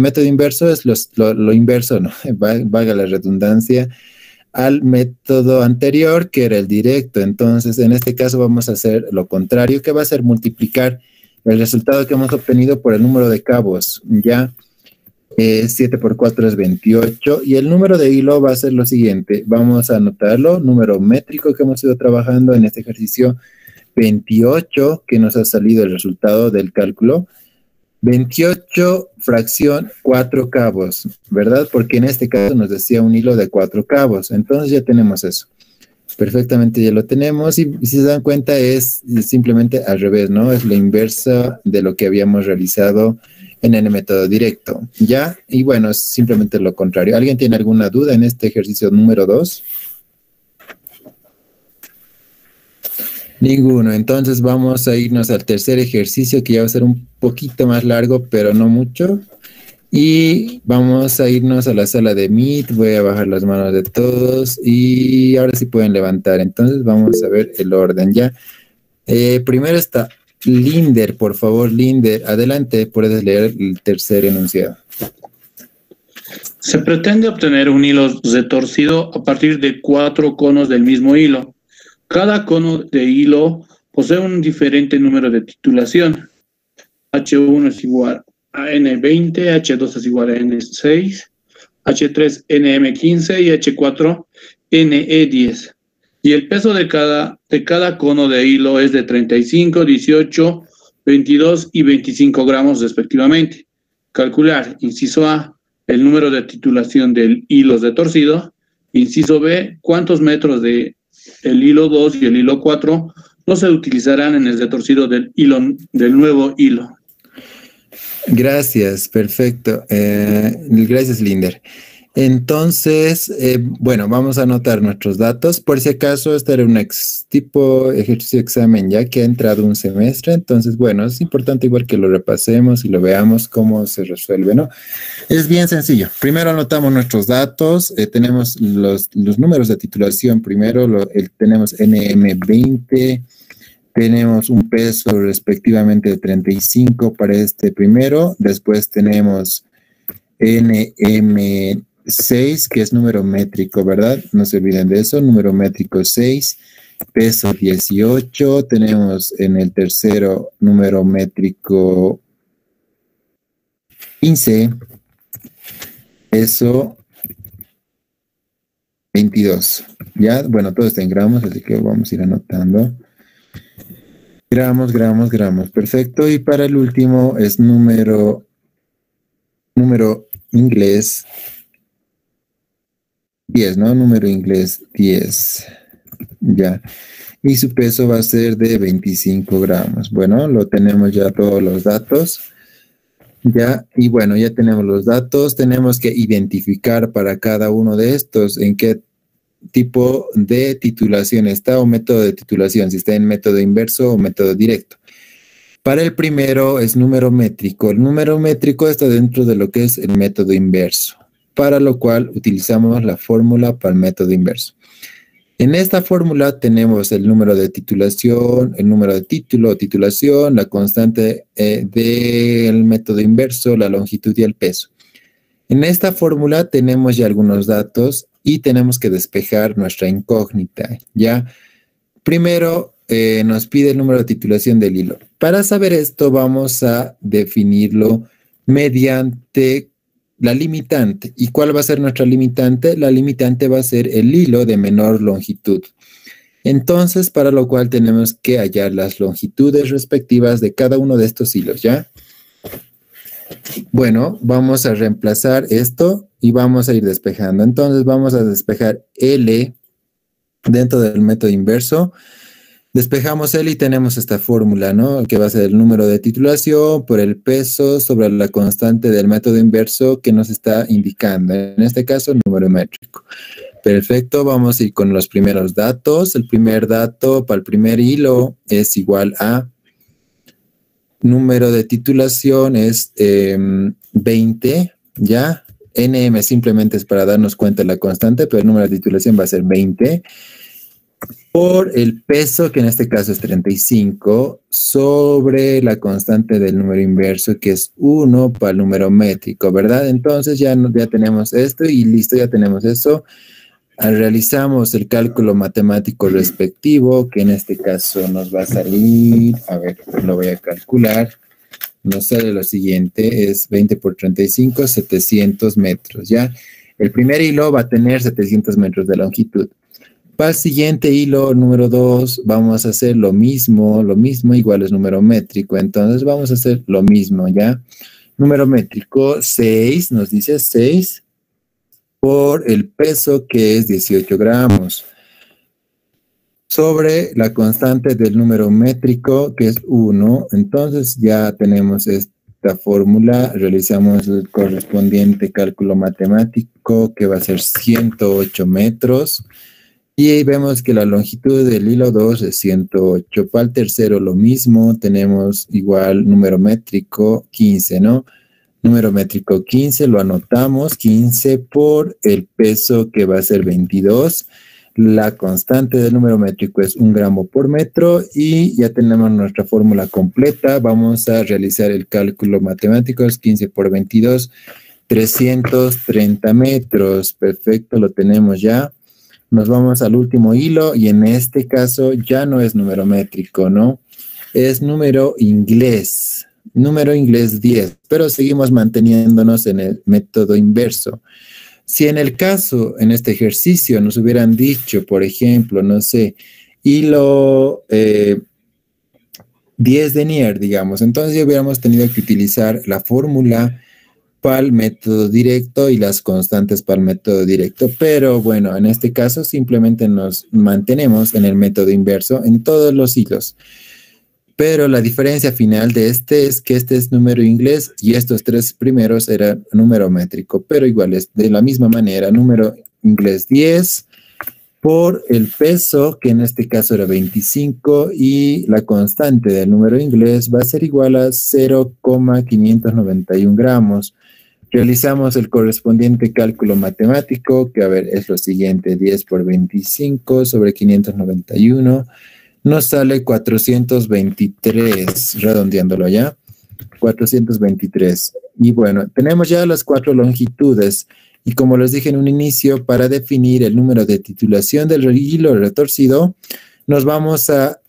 es lo inverso, ¿no? Valga la redundancia, al método anterior, que era el directo. Entonces, en este caso vamos a hacer lo contrario, que va a ser multiplicar el resultado que hemos obtenido por el número de cabos, ¿ya? 7 por 4 es 28, y el número de hilo va a ser lo siguiente. Vamos a anotarlo, número métrico que hemos ido trabajando en este ejercicio, 28, que nos ha salido el resultado del cálculo. 28 fracción 4 cabos, ¿verdad? Porque en este caso nos decía un hilo de 4 cabos. Entonces ya tenemos eso. Perfectamente ya lo tenemos. Y si se dan cuenta es simplemente al revés, ¿no? Es la inversa de lo que habíamos realizado en el método directo, ¿ya? Y bueno, es simplemente lo contrario. ¿Alguien tiene alguna duda en este ejercicio número 2? Ninguno. Entonces vamos a irnos al tercer ejercicio, que ya va a ser un poquito más largo, pero no mucho. Y vamos a irnos a la sala de Meet. Voy a bajar las manos de todos y ahora sí pueden levantar. Entonces vamos a ver el orden ya. Primero está Linder, por favor, Linder. Adelante, puedes leer el tercer enunciado. Se pretende obtener un hilo retorcido a partir de 4 conos del mismo hilo. Cada cono de hilo posee un diferente número de titulación. H1 es igual a N20, H2 es igual a N6, H3 NM15 y H4 NE10. Y el peso de cada cono de hilo es de 35, 18, 22 y 25 gramos respectivamente. Calcular, inciso A, el número de titulación del hilo retorcido. Inciso B, cuántos metros de el hilo 2 y el hilo 4 no se utilizarán en el retorcido del nuevo hilo. Gracias, perfecto. Gracias, Linder. Entonces, bueno, vamos a anotar nuestros datos. Por si acaso, este era un tipo ejercicio de examen ya que ha entrado un semestre. Entonces, bueno, es importante igual que lo repasemos y lo veamos cómo se resuelve, ¿no? Es bien sencillo. Primero anotamos nuestros datos. Tenemos los números de titulación primero. Tenemos NM20. Tenemos un peso respectivamente de 35 para este primero. Después tenemos NM6, que es número métrico, ¿verdad? No se olviden de eso. Número métrico 6, peso 18. Tenemos en el tercero número métrico 15, peso 22. Ya, bueno, todo está en gramos, así que vamos a ir anotando. Gramos. Perfecto. Y para el último es número inglés 10, ¿no? Número inglés 10. Ya. Y su peso va a ser de 25 gramos. Bueno, lo tenemos ya todos los datos. Ya, y bueno, ya tenemos los datos. Tenemos que identificar para cada uno de estos en qué tipo de titulación está o método de titulación, si está en método inverso o método directo. Para el primero es número métrico. El número métrico está dentro de lo que es el método inverso, para lo cual utilizamos la fórmula para el método inverso. En esta fórmula tenemos el número de titulación, el número de título o titulación, la constante del método inverso, la longitud y el peso. En esta fórmula tenemos ya algunos datos y tenemos que despejar nuestra incógnita, ¿ya? Primero nos pide el número de titulación del hilo. Para saber esto vamos a definirlo mediante la limitante. ¿Y cuál va a ser nuestra limitante? La limitante va a ser el hilo de menor longitud. Entonces, para lo cual tenemos que hallar las longitudes respectivas de cada uno de estos hilos, ¿ya? Bueno, vamos a reemplazar esto y vamos a ir despejando. Entonces vamos a despejar L dentro del método inverso. Despejamos L y tenemos esta fórmula, ¿no? Que va a ser el número de titulación por el peso sobre la constante del método inverso que nos está indicando. En este caso, número métrico. Perfecto, vamos a ir con los primeros datos. El primer dato para el primer hilo es igual a número de titulación es 20, ¿ya? NM simplemente es para darnos cuenta de la constante, pero el número de titulación va a ser 20 por el peso, que en este caso es 35, sobre la constante del número inverso, que es 1 para el número métrico, ¿verdad? Entonces ya tenemos esto y listo, ya tenemos eso. Realizamos el cálculo matemático respectivo, que en este caso nos va a salir, a ver, lo voy a calcular, nos sale lo siguiente, es 20 por 35, 700 metros, ¿ya? El primer hilo va a tener 700 metros de longitud. Para el siguiente hilo, número 2, vamos a hacer lo mismo igual es número métrico, entonces vamos a hacer lo mismo, ¿ya? Número métrico, 6, nos dice 6, por el peso que es 18 gramos, sobre la constante del número métrico que es 1. Entonces ya tenemos esta fórmula, realizamos el correspondiente cálculo matemático que va a ser 108 metros y ahí vemos que la longitud del hilo 2 es 108. Para el tercero lo mismo, tenemos igual número métrico 15, ¿no? Número métrico 15, lo anotamos, 15 por el peso que va a ser 22. La constante del número métrico es 1 gramo por metro y ya tenemos nuestra fórmula completa. Vamos a realizar el cálculo matemático, es 15 por 22, 330 metros. Perfecto, lo tenemos ya. Nos vamos al último hilo y en este caso ya no es número métrico, ¿no? Es número inglés. Número inglés 10, pero seguimos manteniéndonos en el método inverso. Si en el caso, en este ejercicio, nos hubieran dicho, por ejemplo, no sé, hilo 10 de Nier, digamos, entonces ya hubiéramos tenido que utilizar la fórmula para el método directo y las constantes para el método directo, pero bueno, en este caso simplemente nos mantenemos en el método inverso en todos los hilos. Pero la diferencia final de este es que este es número inglés y estos tres primeros eran número métrico, pero igual es de la misma manera, número inglés 10 por el peso, que en este caso era 25, y la constante del número inglés va a ser igual a 0,591 gramos. Realizamos el correspondiente cálculo matemático, que a ver, es lo siguiente, 10 por 25 sobre 591, nos sale 423, redondeándolo ya, 423. Y bueno, tenemos ya las 4 longitudes. Y como les dije en un inicio, para definir el número de titulación del hilo retorcido, nos vamos a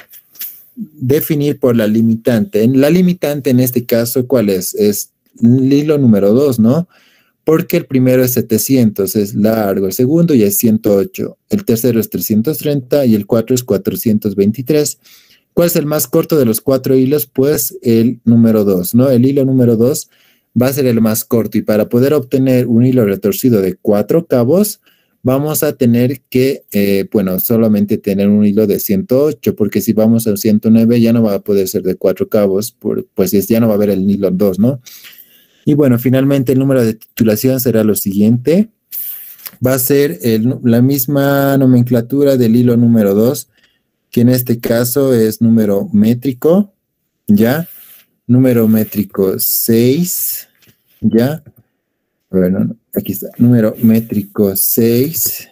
definir por la limitante. La limitante en este caso, ¿cuál es? Es el hilo número 2, ¿no? Porque el primero es 700, es largo, el segundo ya es 108, el tercero es 330 y el 4 es 423. ¿Cuál es el más corto de los 4 hilos? Pues el número 2, ¿no? El hilo número 2 va a ser el más corto y para poder obtener un hilo retorcido de 4 cabos, vamos a tener que, solamente tener un hilo de 108, porque si vamos a 109 ya no va a poder ser de 4 cabos, pues ya no va a haber el hilo 2, ¿no? Y bueno, finalmente el número de titulación será lo siguiente. Va a ser la misma nomenclatura del hilo número 2, que en este caso es número métrico, ¿ya? Número métrico 6, ¿ya? Bueno, aquí está, número métrico 6,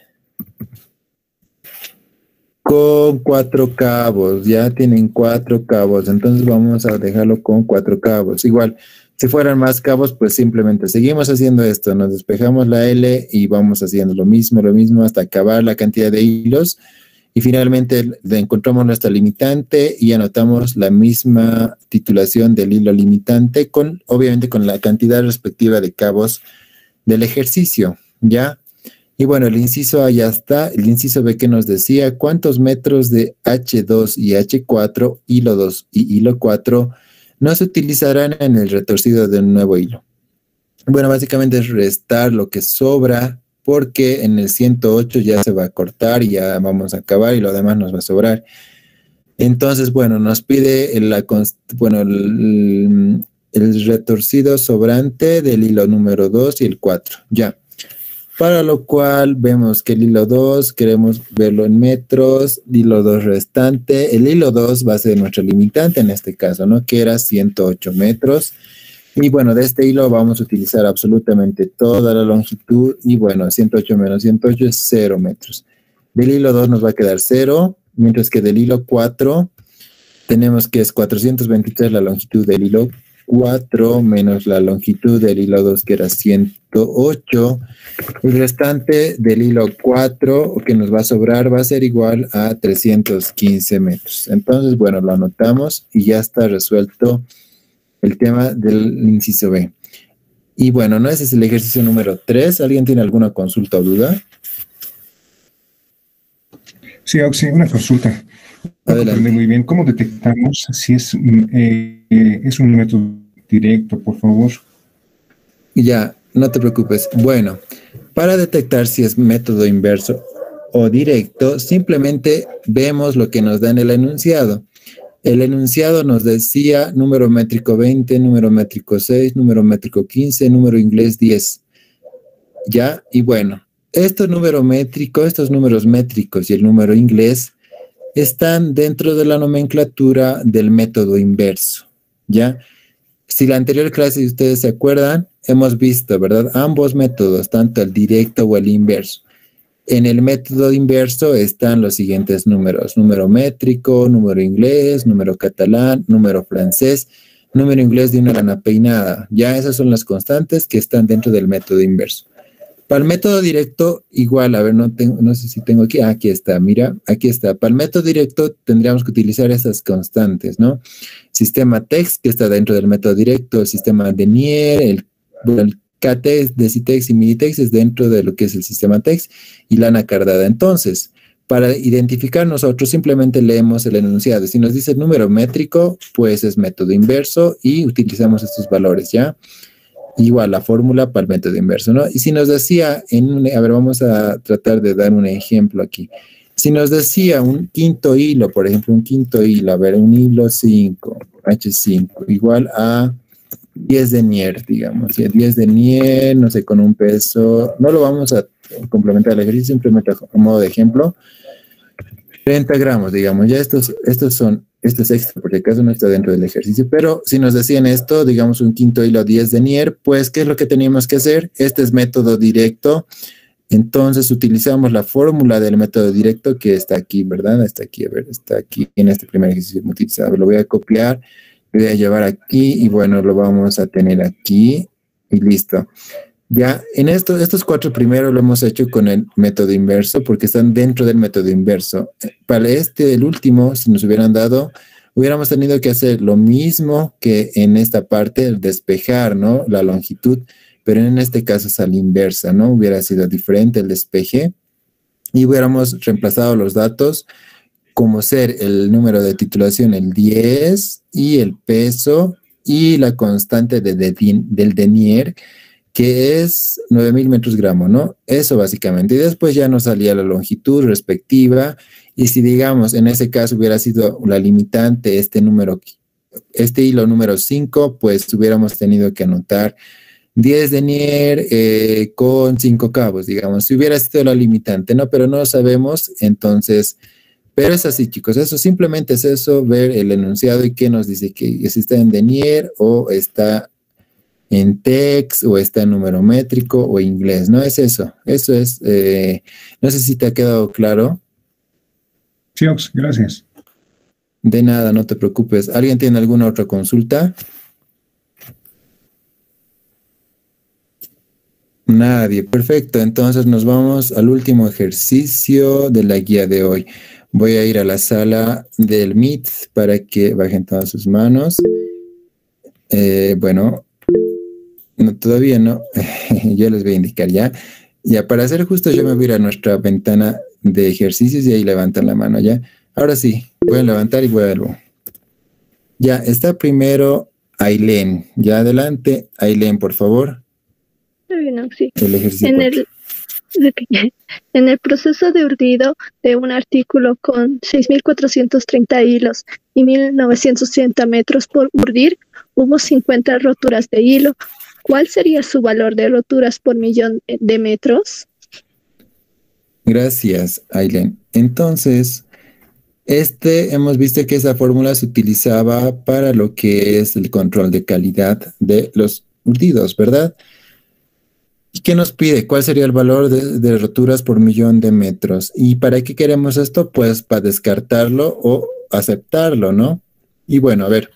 con 4 cabos, ya tienen 4 cabos, entonces vamos a dejarlo con 4 cabos. Igual, si fueran más cabos, pues simplemente seguimos haciendo esto, nos despejamos la L y vamos haciendo lo mismo hasta acabar la cantidad de hilos y finalmente encontramos nuestra limitante y anotamos la misma titulación del hilo limitante obviamente con la cantidad respectiva de cabos del ejercicio, ¿ya? Y bueno, el inciso A ya está, el inciso B que nos decía cuántos metros de H2 y H4, hilo 2 y hilo 4, no se utilizarán en el retorcido de un nuevo hilo. Bueno, básicamente es restar lo que sobra, porque en el 108 ya se va a cortar y ya vamos a acabar y lo demás nos va a sobrar. Entonces, bueno, nos pide el retorcido sobrante del hilo número 2 y el 4. Ya. Para lo cual vemos que el hilo 2 queremos verlo en metros, el hilo 2 restante. El hilo 2 va a ser nuestra limitante en este caso, ¿no? Que era 108 metros. Y bueno, de este hilo vamos a utilizar absolutamente toda la longitud. Y bueno, 108 menos 108 es 0 metros. Del hilo 2 nos va a quedar 0, mientras que del hilo 4 tenemos que es 423 la longitud del hilo 4 menos la longitud del hilo 2 que era 108. El restante del hilo 4 que nos va a sobrar va a ser igual a 315 metros. Entonces, bueno, lo anotamos y ya está resuelto el tema del inciso B. Y bueno, ¿no? Ese es el ejercicio número 3. ¿Alguien tiene alguna consulta o duda? Sí, Oxy, una consulta. Adelante. Muy bien. ¿Cómo detectamos si es un método directo, por favor? Ya, no te preocupes. Bueno, para detectar si es método inverso o directo, simplemente vemos lo que nos da en el enunciado. El enunciado nos decía número métrico 20, número métrico 6, número métrico 15, número inglés 10. ¿Ya? Y bueno, estos números métricos y el número inglés están dentro de la nomenclatura del método inverso, ¿ya? Si la anterior clase, si ustedes se acuerdan, hemos visto, ¿verdad? Ambos métodos, tanto el directo o el inverso. En el método inverso están los siguientes números: número métrico, número inglés, número catalán, número francés, número inglés de una lana peinada. Ya esas son las constantes que están dentro del método inverso. Para el método directo, igual, a ver, no sé si tengo aquí. Aquí está, mira, aquí está. Para el método directo tendríamos que utilizar esas constantes, ¿no? Sistema text, que está dentro del método directo, el sistema Denier, el KTeX, DeciTeX y MiniTeX es dentro de lo que es el sistema text y lana cardada. Entonces, para identificar nosotros simplemente leemos el enunciado. Si nos dice número métrico, pues es método inverso y utilizamos estos valores, ¿ya? Igual la fórmula para el método inverso, ¿no? Y si nos decía, a ver, vamos a tratar de dar un ejemplo aquí. Si nos decía un quinto hilo, por ejemplo, un quinto hilo, a ver, un hilo 5, H5, igual a 10 denier, digamos, 10 denier, no sé, con un peso, no lo vamos a complementar el ejercicio, simplemente a modo de ejemplo, 30 gramos, digamos, ya esto es extra, porque acaso no está dentro del ejercicio, pero si nos decían esto, digamos un quinto hilo 10 denier, pues, ¿qué es lo que teníamos que hacer? Este es método directo, entonces utilizamos la fórmula del método directo que está aquí, ¿verdad? Está aquí, a ver, está aquí en este primer ejercicio utilizado. Lo voy a copiar, lo voy a llevar aquí y bueno, lo vamos a tener aquí y listo. Ya, en estos 4 primeros lo hemos hecho con el método inverso porque están dentro del método inverso. Para el último, si nos hubieran dado, hubiéramos tenido que hacer lo mismo que en esta parte, el despejar, ¿no? La longitud, pero en este caso es a la inversa, ¿no? Hubiera sido diferente el despeje y hubiéramos reemplazado los datos como ser el número de titulación, el 10, y el peso y la constante del denier, que es 9.000 metros gramos, ¿no? Eso básicamente. Y después ya nos salía la longitud respectiva. Y si, digamos, en ese caso hubiera sido la limitante este hilo número 5, pues hubiéramos tenido que anotar 10 denier con 5 cabos, digamos. Si hubiera sido la limitante, ¿no? Pero no lo sabemos, entonces... Pero es así, chicos, eso simplemente es eso, ver el enunciado y qué nos dice, que si está en denier o está en text o está en número métrico o inglés, ¿no? Es eso es, no sé si te ha quedado claro. Sí, Ox, gracias. De nada, no te preocupes. ¿Alguien tiene alguna otra consulta? Nadie, perfecto. Entonces nos vamos al último ejercicio de la guía de hoy. Voy a ir a la sala del Meet para que bajen todas sus manos. Bueno, no, todavía no. Yo les voy a indicar ya. Ya, para hacer justo, yo me voy a ir a nuestra ventana de ejercicios y ahí levantan la mano, ¿ya? Ahora sí, voy a levantar y vuelvo. Ya, está primero Ailén. Ya, adelante. Ailén, por favor. Bueno, sí. El ejercicio. En el proceso de urdido de un artículo con 6.430 hilos y 1.980 metros por urdir, hubo 50 roturas de hilo. ¿cuál sería su valor de roturas por millón de metros? Gracias, Aileen. Entonces, hemos visto que esa fórmula se utilizaba para lo que es el control de calidad de los urdidos, ¿verdad? ¿Y qué nos pide? ¿Cuál sería el valor de roturas por millón de metros? ¿Y para qué queremos esto? Pues para descartarlo o aceptarlo, ¿no? Y bueno, a ver,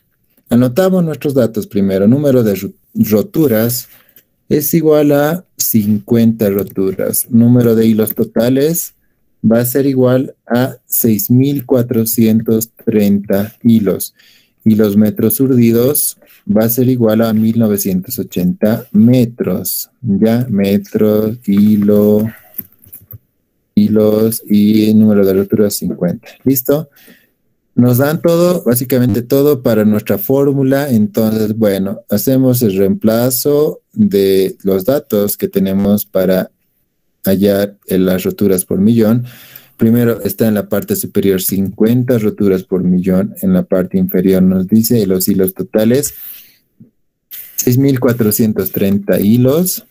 anotamos nuestros datos primero. Número de roturas es igual a 50 roturas. Número de hilos totales va a ser igual a 6.430 hilos. Y los metros urdidos va a ser igual a 1.980 metros. Ya, metros, hilos y el número de roturas 50. ¿Listo? Nos dan todo, básicamente todo para nuestra fórmula. Entonces, bueno, hacemos el reemplazo de los datos que tenemos para hallar las roturas por millón. Primero está en la parte superior 50 roturas por millón. En la parte inferior nos dice los hilos totales 6.430 hilos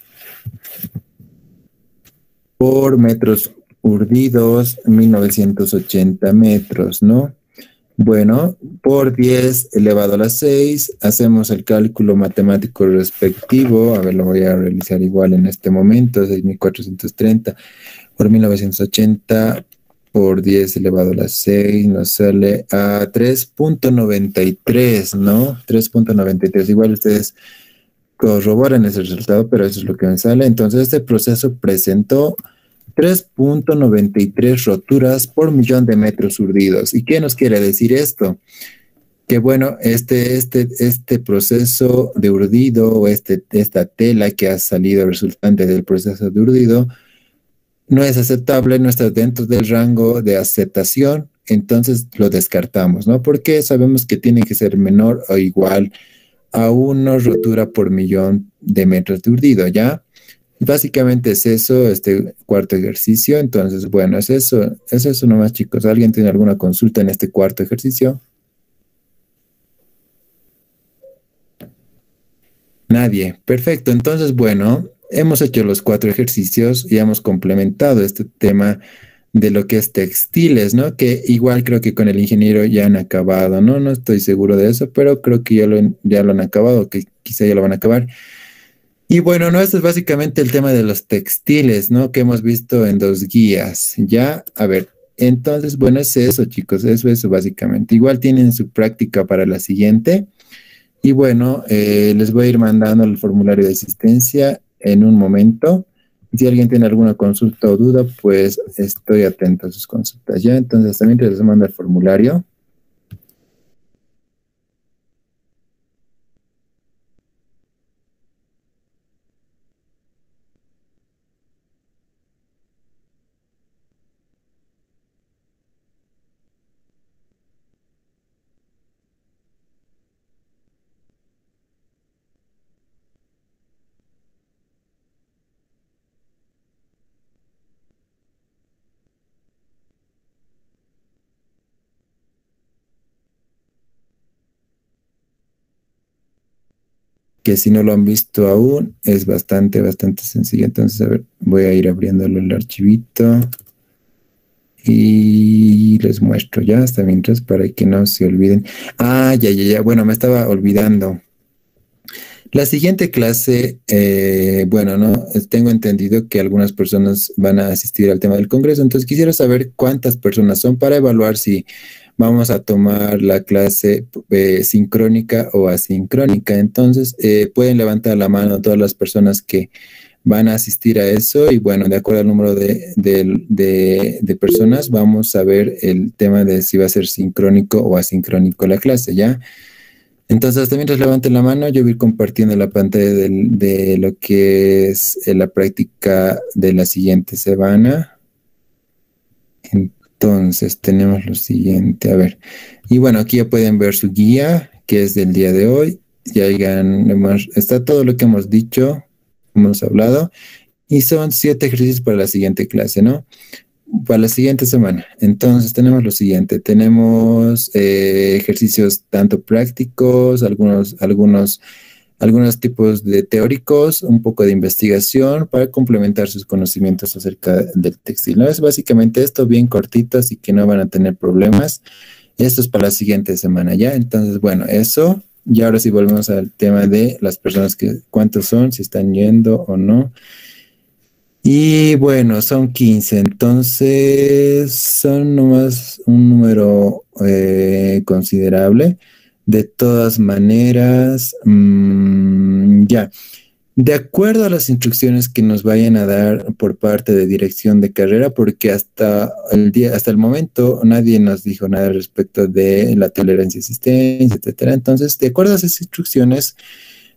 por metros urdidos 1.980 metros, ¿no? Bueno, por 10 elevado a la 6, hacemos el cálculo matemático respectivo. A ver, lo voy a realizar igual en este momento. 6.430 por 1.980 por 10 elevado a la 6 nos sale a 3.93, ¿no? 3.93. Igual ustedes corroboran ese resultado, pero eso es lo que me sale. Entonces, este proceso presentó 3.93 roturas por millón de metros urdidos. ¿Y qué nos quiere decir esto? Que bueno, este proceso de urdido o esta tela que ha salido resultante del proceso de urdido no es aceptable, no está dentro del rango de aceptación, entonces lo descartamos, ¿no? Porque sabemos que tiene que ser menor o igual a 1 rotura por millón de metros de urdido, ¿ya? Básicamente es eso, este cuarto ejercicio. Entonces, bueno, es eso nomás, chicos. ¿Alguien tiene alguna consulta en este cuarto ejercicio? Nadie. Perfecto. Entonces, bueno, hemos hecho los 4 ejercicios y hemos complementado este tema de lo que es textiles, ¿no? Que igual creo que con el ingeniero ya han acabado, ¿no? No estoy seguro de eso, pero creo que ya lo han acabado, que quizá ya lo van a acabar. Y bueno, no, esto es básicamente el tema de los textiles, ¿no? Que hemos visto en 2 guías, ¿ya? A ver, entonces, bueno, es eso, chicos, eso básicamente. Igual tienen su práctica para la siguiente. Y bueno, les voy a ir mandando el formulario de asistencia en un momento. Si alguien tiene alguna consulta o duda, pues estoy atento a sus consultas, ¿ya? Entonces, también les mando el formulario. Que si no lo han visto aún, es bastante sencillo. Entonces, a ver, voy a ir abriéndolo el archivito y les muestro ya hasta mientras para que no se olviden. Ah, ya. Bueno, me estaba olvidando. La siguiente clase, bueno, no, tengo entendido que algunas personas van a asistir al tema del congreso, entonces quisiera saber cuántas personas son para evaluar si vamos a tomar la clase sincrónica o asincrónica. Entonces, pueden levantar la mano todas las personas que van a asistir a eso y bueno, de acuerdo al número de personas, vamos a ver el tema de si va a ser sincrónico o asincrónico la clase, ¿ya? Entonces, hasta mientras levanten la mano, yo voy a ir compartiendo la pantalla de lo que es la práctica de la siguiente semana. Entonces, tenemos lo siguiente, a ver. Y bueno, aquí ya pueden ver su guía, que es del día de hoy. Ya está todo lo que hemos dicho, hemos hablado. Y son 7 ejercicios para la siguiente clase, ¿no? Para la siguiente semana. Entonces tenemos lo siguiente, tenemos ejercicios tanto prácticos, algunos algunos tipos de teóricos, un poco de investigación para complementar sus conocimientos acerca del textil, ¿no? Es básicamente esto, bien cortito, así que no van a tener problemas. Esto es para la siguiente semana, ¿ya? Entonces, bueno, eso. Y ahora sí volvemos al tema de las personas que, ¿cuántos son? Si están yendo o no. Y bueno, son 15, entonces son nomás un número considerable. De todas maneras, ya. De acuerdo a las instrucciones que nos vayan a dar por parte de dirección de carrera, porque hasta el momento nadie nos dijo nada respecto de la tolerancia a asistencia, etcétera. Entonces, de acuerdo a esas instrucciones,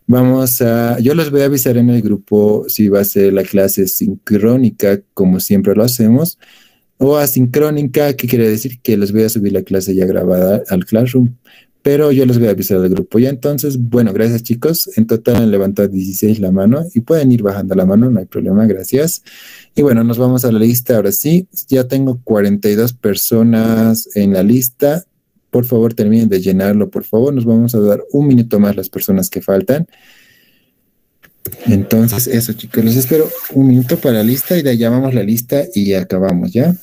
yo les voy a avisar en el grupo si va a ser la clase sincrónica, como siempre lo hacemos, o asincrónica, que quiere decir que les voy a subir la clase ya grabada al Classroom, pero yo les voy a avisar del grupo. Ya entonces, bueno, gracias chicos. En total han levantado 16 la mano y pueden ir bajando la mano, no hay problema, gracias. Y bueno, nos vamos a la lista ahora sí. Ya tengo 42 personas en la lista. Por favor, terminen de llenarlo, por favor. Nos vamos a dar un minuto más las personas que faltan. Entonces, eso chicos, les espero un minuto para la lista y de ahí llamamos la lista y acabamos, ¿ya?